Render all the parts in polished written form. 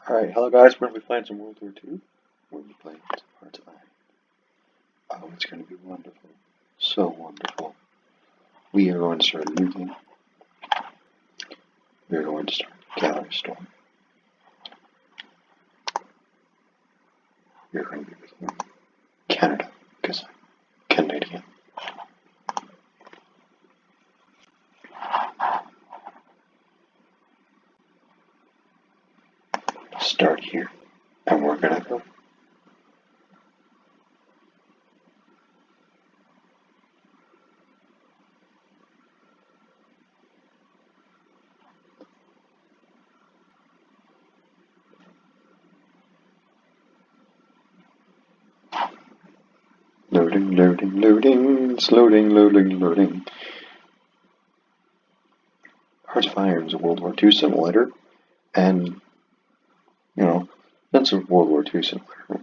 Alright, hello guys, we're going to be playing some World War II. We're going to be playing some Hearts of Iron. Oh, it's going to be wonderful. So wonderful. We are going to start looting. We are going to start Gallery Storm. We are going to be with Canada, because I'm Canadian. Start here, and we're going to go. Loading, loading, loading, it's loading, loading, loading. Hearts of Iron is a World War II simulator, and, that's a World War II simulator. We're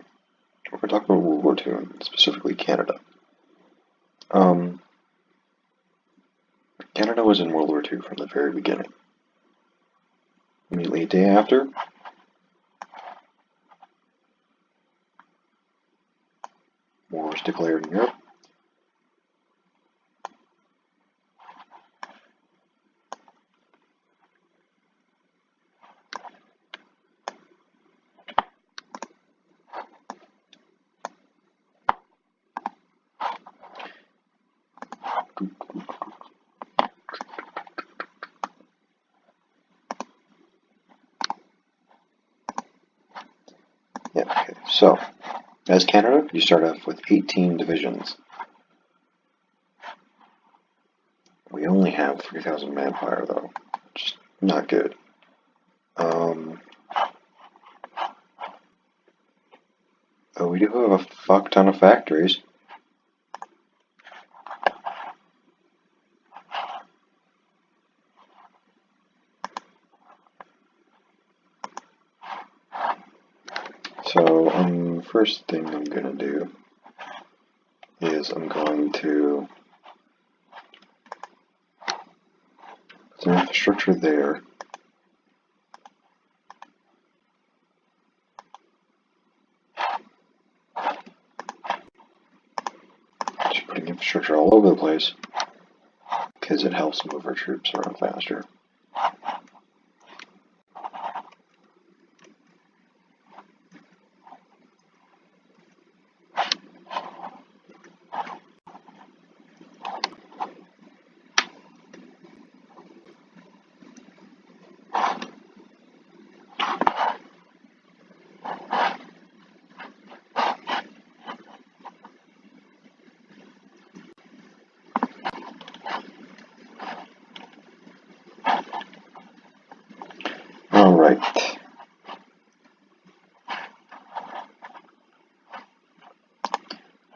going to talk about World War II, and specifically Canada. Canada was in World War II from the very beginning. Immediately a day after, war was declared in Europe. Yeah, okay. So, as Canada, you start off with 18 divisions. We only have 3,000 manpower, though, which is not good. But we do have a fuck ton of factories. So, first thing I'm gonna do is I'm going to put some infrastructure there. Just putting infrastructure all over the place because it helps move our troops around faster. Alright.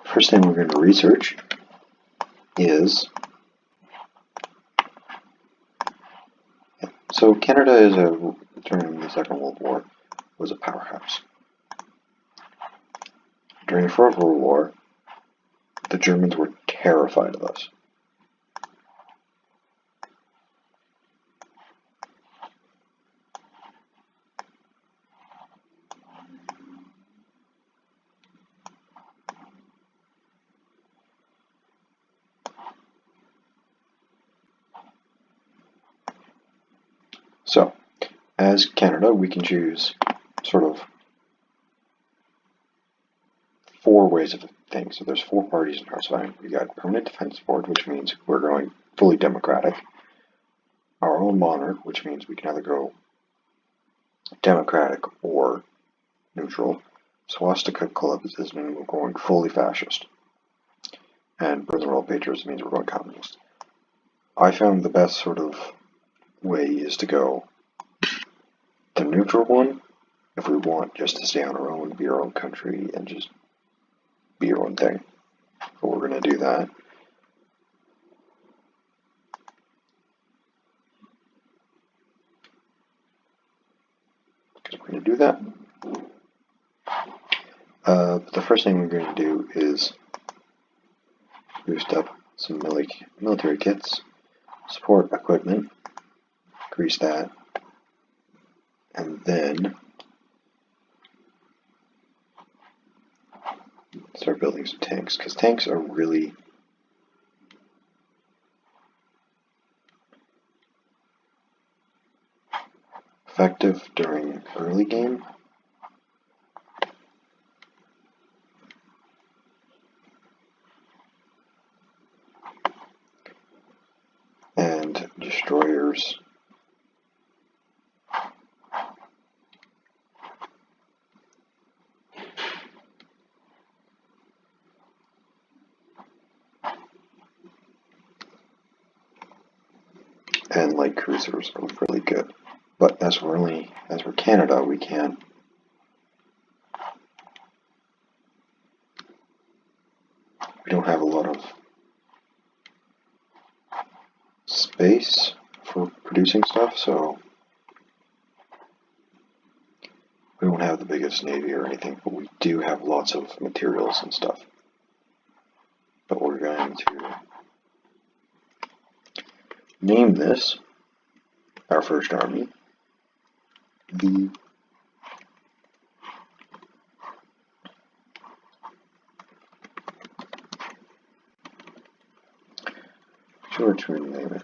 First thing we're going to research is... So Canada during the Second World War, was a powerhouse. During the First World War, the Germans were terrified of us. So, as Canada, we can choose sort of 4 ways of things. So there's 4 parties in Hearts of Iron. We got Permanent Defense Board, which means we're going fully democratic. Our own monarch, which means we can either go democratic or neutral. Swastika Collectivism means we're going fully fascist. And Brother All Patriots means we're going communist. I found the best sort of way is to go the neutral one if we want just to stay on our own, be our own country, and just be our own thing. But we're going to do that. Because we're going to do that. But the first thing we're going to do is boost up some military kits, support equipment, increase that, and then start building some tanks, because tanks are really effective during early game. And destroyers and light cruisers are really good. But as we're Canada, we don't have a lot of space for producing stuff, so we won't have the biggest navy or anything, but we do have lots of materials and stuff. But we're going to name this, our first army, the which one name it?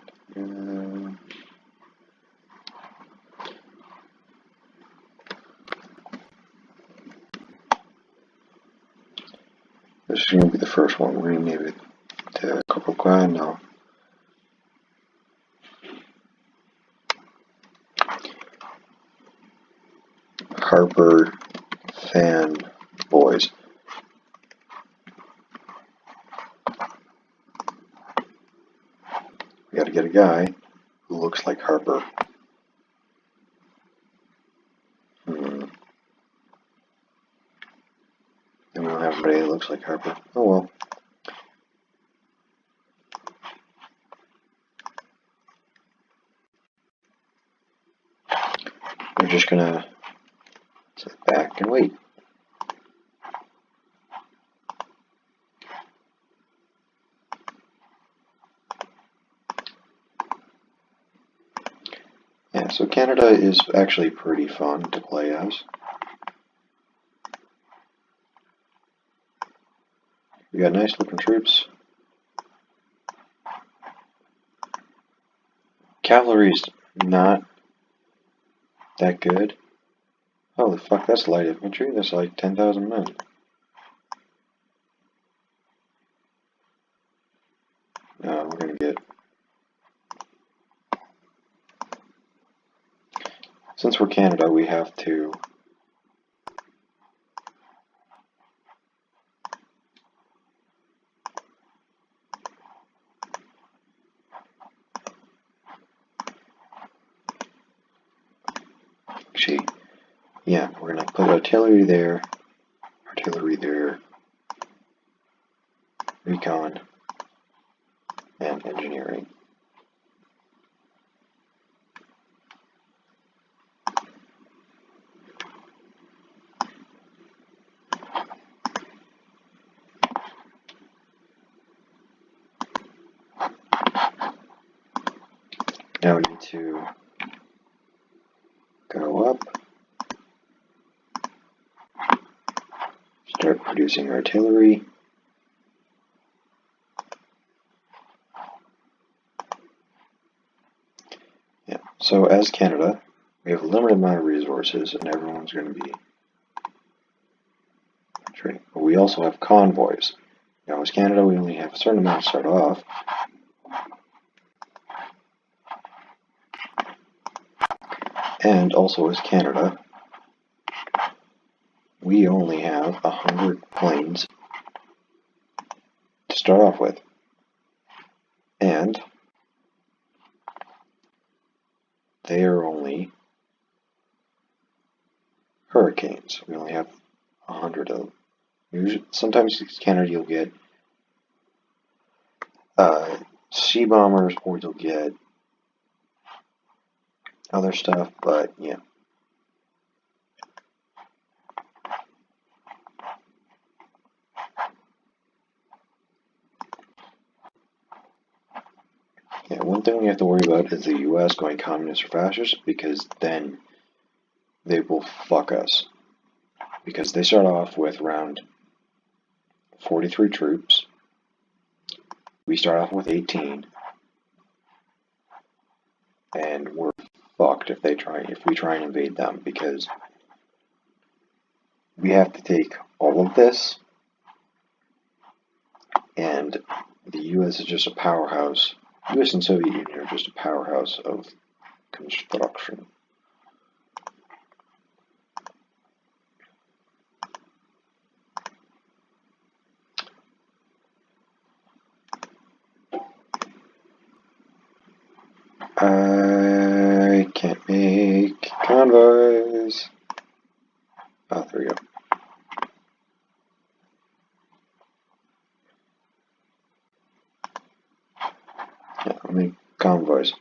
This is going to be the first one. We're going to name it to Corporal Quad now. Harper fan boys. We got to get a guy who looks like Harper. And we don't have anybody that looks like Harper. Oh well. We're just gonna sit back and wait. Yeah, so Canada is actually pretty fun to play as. We got nice looking troops. Cavalry's not that good. Holy fuck, that's light infantry. That's like 10,000 men. We're gonna get... Since we're Canada, we have to... Actually, yeah, we're gonna put artillery there, recon, and engineering. Now we need to go up, start producing artillery. Yeah, so as Canada, we have a limited amount of resources and everyone's going to be trading. But we also have convoys. Now as Canada, we only have a certain amount to start off. And also as Canada, we only have 100 planes to start off with. And they are only hurricanes. We only have 100 of them. Usually, sometimes in Canada you'll get sea bombers, or you'll get other stuff, but yeah. Yeah, one thing we have to worry about is the US going communist or fascist, because then they will fuck us. Because they start off with around 43 troops. We start off with 18, and we're fucked if we try and invade them, because we have to take all of this, and the U.S. is just a powerhouse. U.S. and Soviet Union are just a powerhouse of construction. I can't make convoys. Oh, there we go. Yeah, I'll make convoys.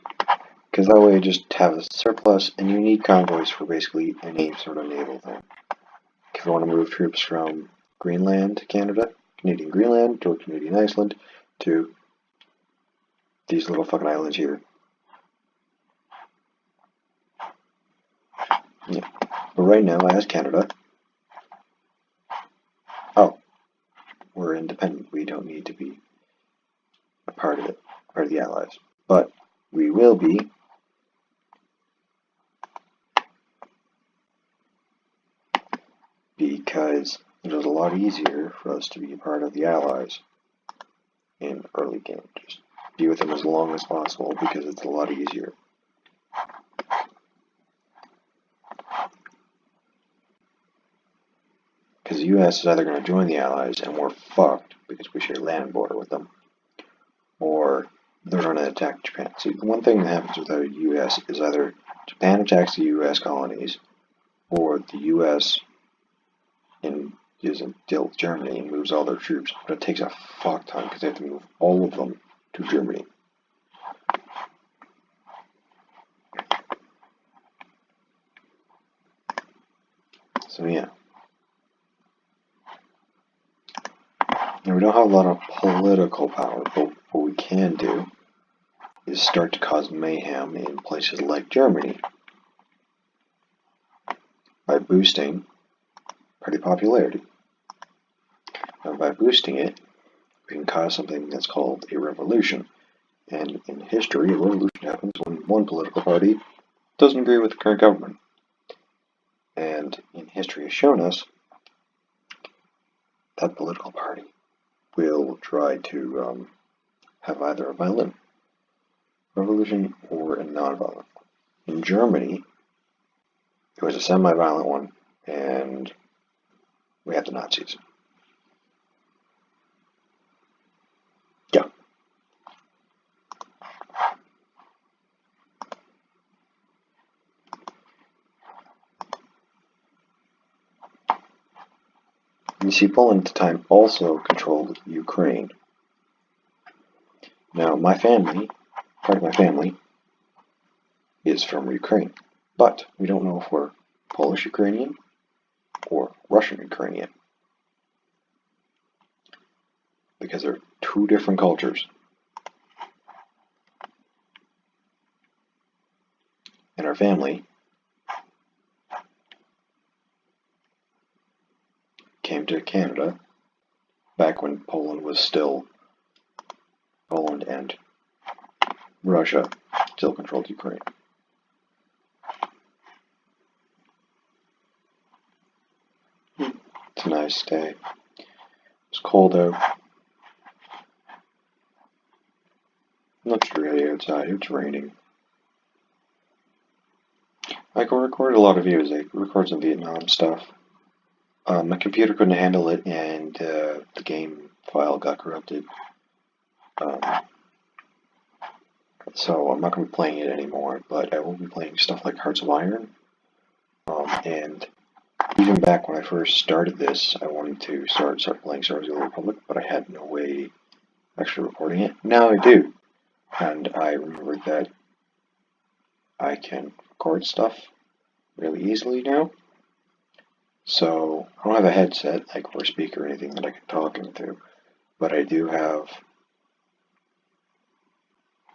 Because that way you just have a surplus, and you need convoys for basically any sort of naval thing. If you want to move troops from Greenland to Canada, Canadian Greenland, to Canadian Iceland, to these little fucking islands here. Yeah. But right now, as Canada, we're independent. We don't need to be a part of it, part of the Allies. But we will be because it is a lot easier for us to be a part of the Allies in early game. Just be with them as long as possible because it's a lot easier. Because the U.S. is either going to join the Allies and we're fucked because we share land border with them, or they're going to attack Japan. See, the one thing that happens with the U.S. is either Japan attacks the U.S. colonies, or the U.S. isn't deal with Germany and moves all their troops. But it takes a fuck ton because they have to move all of them to Germany. So yeah. Now, we don't have a lot of political power, but what we can do is start to cause mayhem in places like Germany by boosting party popularity. Now, by boosting it, we can cause something that's called a revolution. And in history, a revolution happens when one political party doesn't agree with the current government. And in history has shown us that political party will try to have either a violent revolution or a non-violent one. In Germany, it was a semi-violent one, and we had the Nazis. Yeah. You see, Poland at the time also controlled Ukraine. Now, my family, part of my family, is from Ukraine, but we don't know if we're Polish-Ukrainian or Russian-Ukrainian, because they're two different cultures. And our family came to Canada back when Poland was still Poland and Russia still controlled Ukraine. It's a nice day. It's cold out. Looks really outside. It's raining. I can record a lot of videos. I record some Vietnam stuff. My computer couldn't handle it, and the game file got corrupted. So I'm not going to be playing it anymore, but I will be playing stuff like Hearts of Iron. And even back when I first started this, I wanted to start playing Star Wars: The Old Republic, but I had no way of actually recording it. Now I do. And I remembered that I can record stuff really easily now. So I don't have a headset, like, or a speaker or anything that I can talk into, but I do have,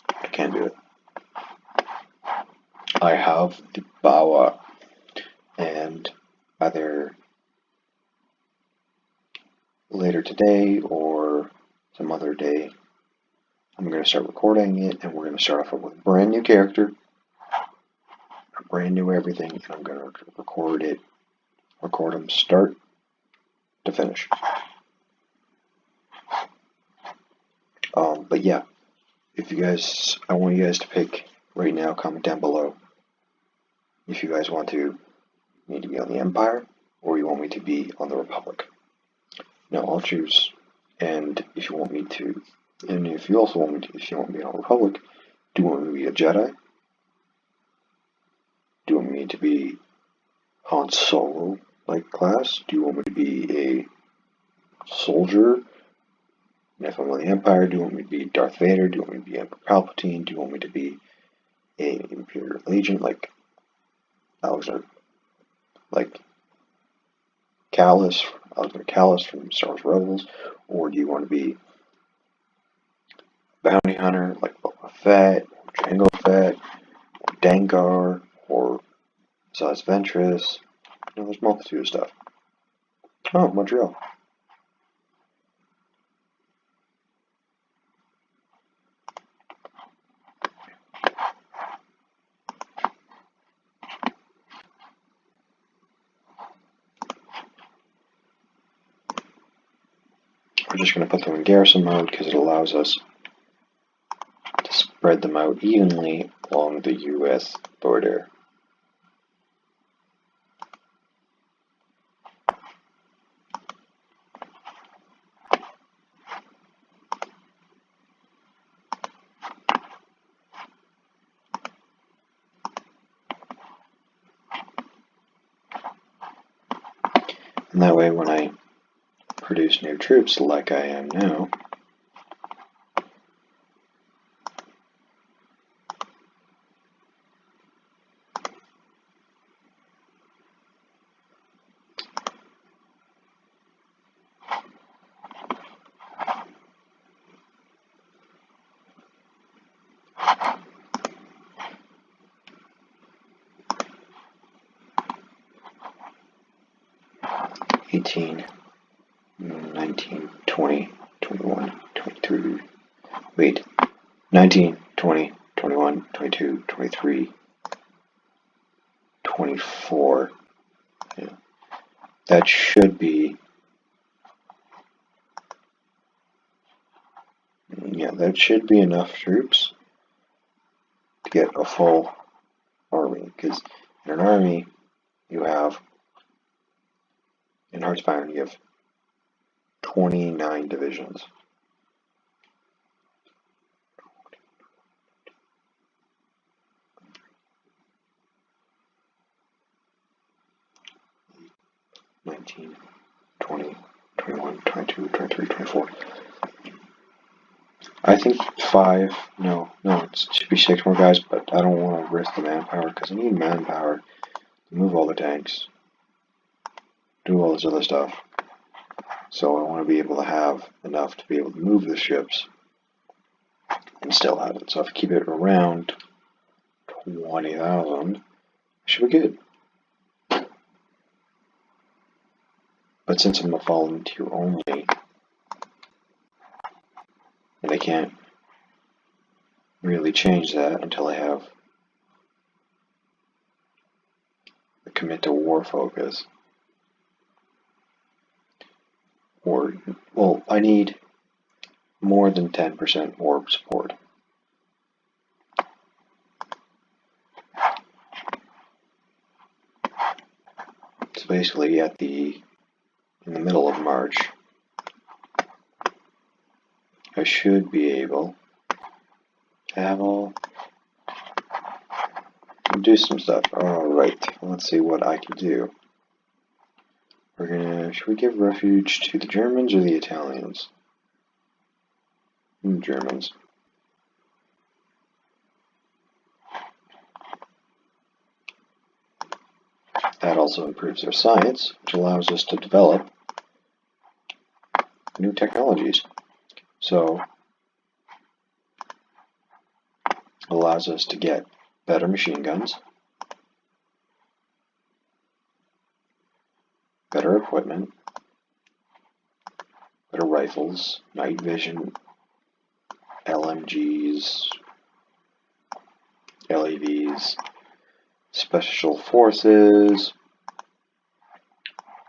I can do it. I have the power, and either later either today or some other day, I'm going to start recording it, and we're going to start off with a brand new character, a brand new everything, and I'm going to record them start to finish. But yeah, I want you guys to pick right now, comment down below if you guys want me to be on the Empire or you want me to be on the Republic. Now I'll choose, and if you want me to, and if you also want me to, if you want me on the Republic, do you want me to be a Jedi? Do you want me to be Han Solo like class? Do you want me to be a soldier? And if I'm on the Empire, do you want me to be Darth Vader? Do you want me to be Emperor Palpatine? Do you want me to be an Imperial agent like Alexander Callus from Star Wars Rebels? Or do you want to be bounty hunter like Boba Fett, or Jango Fett, or Dengar, or Zaz Ventress? There's a multitude of stuff. Oh, Montreal. We're just going to put them in garrison mode because it allows us to spread them out evenly along the US border. And that way when I produce new troops like I am now, '18, 19, 20, 21, 23, wait, 19, 20, 21, 22, 23, 24, yeah, that should be, enough troops to get a full army, because in an army, you have, in Hearts of Iron, you have 29 divisions. '19, 20, 21, 22, 23, 24. I think 5, no, it should be 6 more guys, but I don't want to risk the manpower because I need manpower to move all the tanks, do all this other stuff. So I want to be able to have enough to be able to move the ships and still have it. So if I keep it around 20,000, it should be good. But since I'm a volunteer only, and I can't really change that until I have a commit to war focus. Or, well, I need more than 10% orb support. So basically in the middle of March, I should be able to have do some stuff. Alright, let's see what I can do. Should we give refuge to the Germans or the Italians? Germans. That also improves their science, which allows us to develop new technologies. So, it allows us to get better machine guns, better equipment, Better rifles, night vision, LMGs, LAVs, special forces,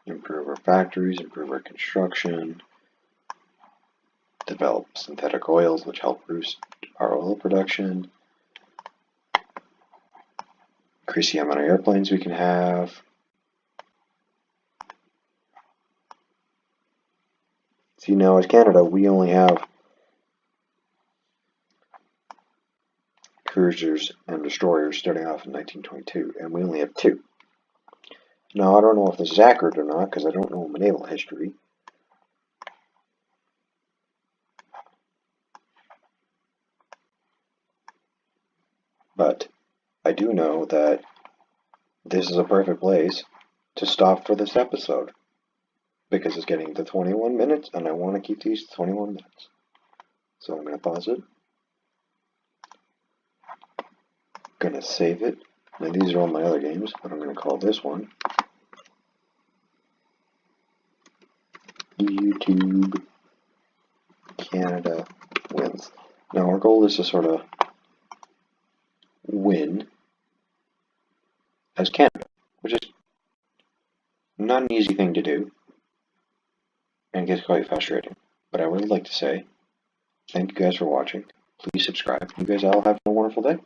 improve our factories, improve our construction, develop synthetic oils which help boost our oil production, increase the amount of airplanes we can have. See, now as Canada, we only have cruisers and destroyers starting off in 1922, and we only have 2. Now, I don't know if this is accurate or not, because I don't know my naval history. But I do know that this is a perfect place to stop for this episode, because it's getting to 21 minutes, and I want to keep these 21 minutes. So I'm going to pause it. Going to save it. Now these are all my other games, but I'm going to call this one YouTube Canada Wins. Now our goal is to sort of win as Canada, which is not an easy thing to do and gets quite frustrating. But I would like to say thank you guys for watching. Please subscribe. You guys all have a wonderful day.